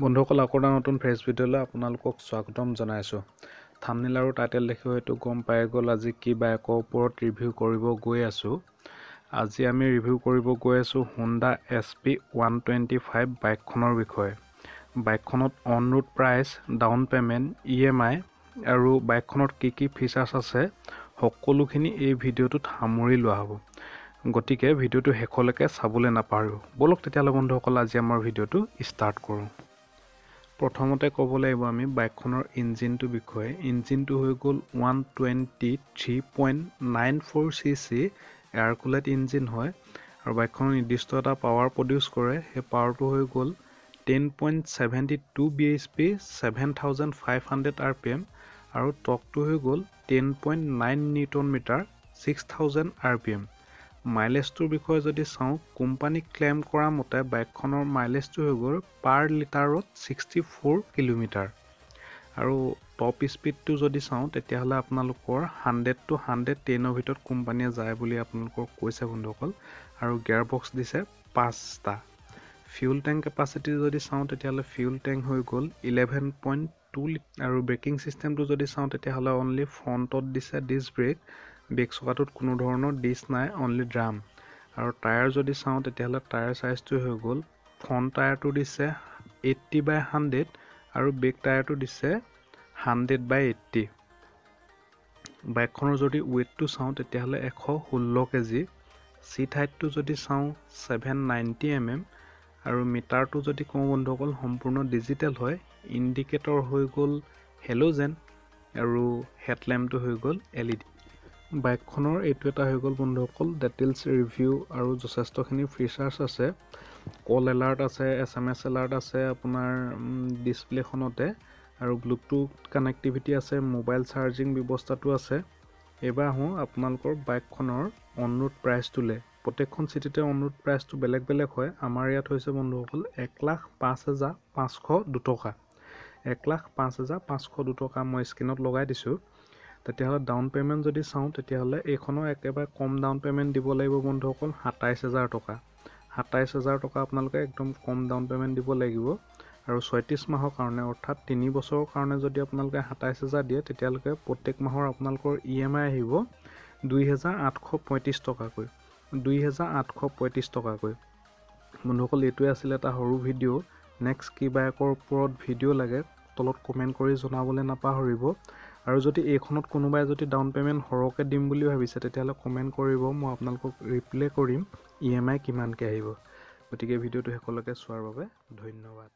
বন্ধুসকল আকৌ এটা নতুন ফ্ৰেছ ভিডিঅ'লৈ আপোনালোকক স্বাগতম জনাইছোঁ। থাম্বনেইল আৰু টাইটেল দেখি হয়তো গম পাই গ'ল আজি কি বাইকৰ ওপৰত ৰিভিউ কৰিব গৈ আছোঁ। আজি আমি ৰিভিউ কৰিব গৈ আছোঁ Honda SP 125 বাইকখনৰ বিষয়ে। বাইকখনত on road price, down payment, EMI আৰু বাইকখনত কি কি ফিচাৰ্ছ আছে সকলোখিনি এই ভিডিঅ'টোত সামৰি লোৱা হ'ব। গতিকে ভিডিঅ'টো শেষলৈকে চাবলৈ নাপাহৰিব। বলক তেতিয়াহ'লে বন্ধুসকল আজি আমাৰ ভিডিঅ'টো ষ্টাৰ্ট কৰোঁ। প্ৰথমতে ক'ব লাগিব আমি বাইকখনৰ ইঞ্জিনটোৰ বিষয়ে। ইঞ্জিনটো হৈ গ'ল 123.94 cc এয়াৰ কুলেড ইঞ্জিন হয় আৰু বাইকখনৰ নিৰ্দিষ্ট এটা পাৱাৰ প্ৰডিউচ কৰে। সেই পাৱাৰটো হৈ গ'ল 10.72 bhp 7500 rpm আৰু টৰ্কটো হৈ গ'ল 10.9 নিউটন মিটাৰ 6000 rpm। মাইলেজটোৰ বিষয়ে যদি চাওঁ, কোম্পানী ক্লেইম কৰা মতে বাইকখনৰ মাইলেজটো হৈ গ'ল পাৰ লিটাৰত 64 কিলোমিটাৰ আৰু টপ স্পীডটো যদি চাওঁ তেতিয়াহ'লে আপোনালোকৰ 100 to 110ৰ ভিতৰত কোম্পানীয়ে যায় বুলি আপোনালোকক কৈছে বন্ধুসকল। আৰু গিয়াৰ বক্স দিছে 5টা। ফিউল টেংক কেপাচিটি যদি চাওঁ তেতিয়াহ'লে ফিউল টেংক হৈ গ'ল 11.2 লিটাৰ আৰু ব্ৰেকিং চিষ্টেমটো যদি চাওঁ তেতিয়াহ'লে অনলি ফ্ৰণ্টত দিছে ডিস্ক ব্ৰেক, বেক চকাটোত কোনো ধৰণৰ ডিস্ক নাই, অনলি ড্ৰাম। আৰু টায়াৰ যদি চাওঁ তেতিয়াহ'লে টায়াৰ চাইজটো হৈ গ'ল ফ্ৰণ্ট টায়াৰটো দিছে 80/100 আৰু বেক টায়াৰটো দিছে 100/80। বাইকখনৰ যদি ৱেইটটো চাওঁ তেতিয়াহ'লে 116 কেজি। চিট হাইটটো যদি চাওঁ 790 mm আৰু মিটাৰটো যদি কওঁ বন্ধুসকল সম্পূৰ্ণ ডিজিটেল হয়। ইণ্ডিকেটৰ হৈ গ'ল হেলোজেন আৰু হেডলেম্পটো হৈ গ'ল LED। বাইকখনৰ এইটো এটা হৈ গ'ল বন্ধুসকল ডিটেইলছ ৰিভিউ আৰু যথেষ্টখিনি ফিচাৰ্ছ আছে। কল এলাৰ্ট আছে, SMS এলাৰ্ট আছে আপোনাৰ ডিছপ্লেখনতে আৰু ব্লুটুথ কানেক্টিভিটি আছে, মোবাইল চাৰ্জিং ব্যৱস্থাটো আছে। এইবাৰ আহোঁ আপোনালোকৰ বাইকখনৰ অন ৰোড প্ৰাইচটোলৈ। প্ৰত্যেকখন চিটিতে অন ৰোড প্ৰাইচটো বেলেগ বেলেগ হয়। আমাৰ ইয়াত হৈছে বন্ধুসকল 1,05,502 টকা। 1,05,502 টকা মই স্ক্ৰীণত লগাই দিছোঁ। তেতিয়াহ'লে ডাউন পে'মেণ্ট যদি চাওঁ তেতিয়াহ'লে এইখনৰ একেবাৰে কম ডাউন পে'মেণ্ট দিব লাগিব বন্ধুসকল 27,000 টকা। 27,000 টকা আপোনালোকে একদম কম ডাউন পে'মেণ্ট দিব লাগিব। আৰু 36 মাহৰ কাৰণে অৰ্থাৎ 3 বছৰৰ কাৰণে যদি আপোনালোকে 27,000 দিয়ে তেতিয়ালৈকে প্ৰত্যেক মাহৰ আপোনালোকৰ EMI আহিব 2,835 টকাকৈ। 2,835 টকাকৈ। বন্ধুসকল এইটোৱে আছিলে এটা সৰু ভিডিঅ'। নেক্সট কি বাইকৰ ওপৰত ভিডিঅ' লাগে তলত কমেণ্ট কৰি জনাবলৈ নাপাহৰিব। আৰু যদি এইখনত কোনোবাই যদি ডাউন পে'মেণ্ট সৰহকৈ দিম বুলি ভাবিছে তেতিয়াহ'লে কমেণ্ট কৰিব, মই আপোনালোকক ৰিপ্লাই কৰিম EMI কিমানকৈ আহিব। গতিকে ভিডিঅ'টো শেষলৈকে চোৱাৰ বাবে ধন্যবাদ।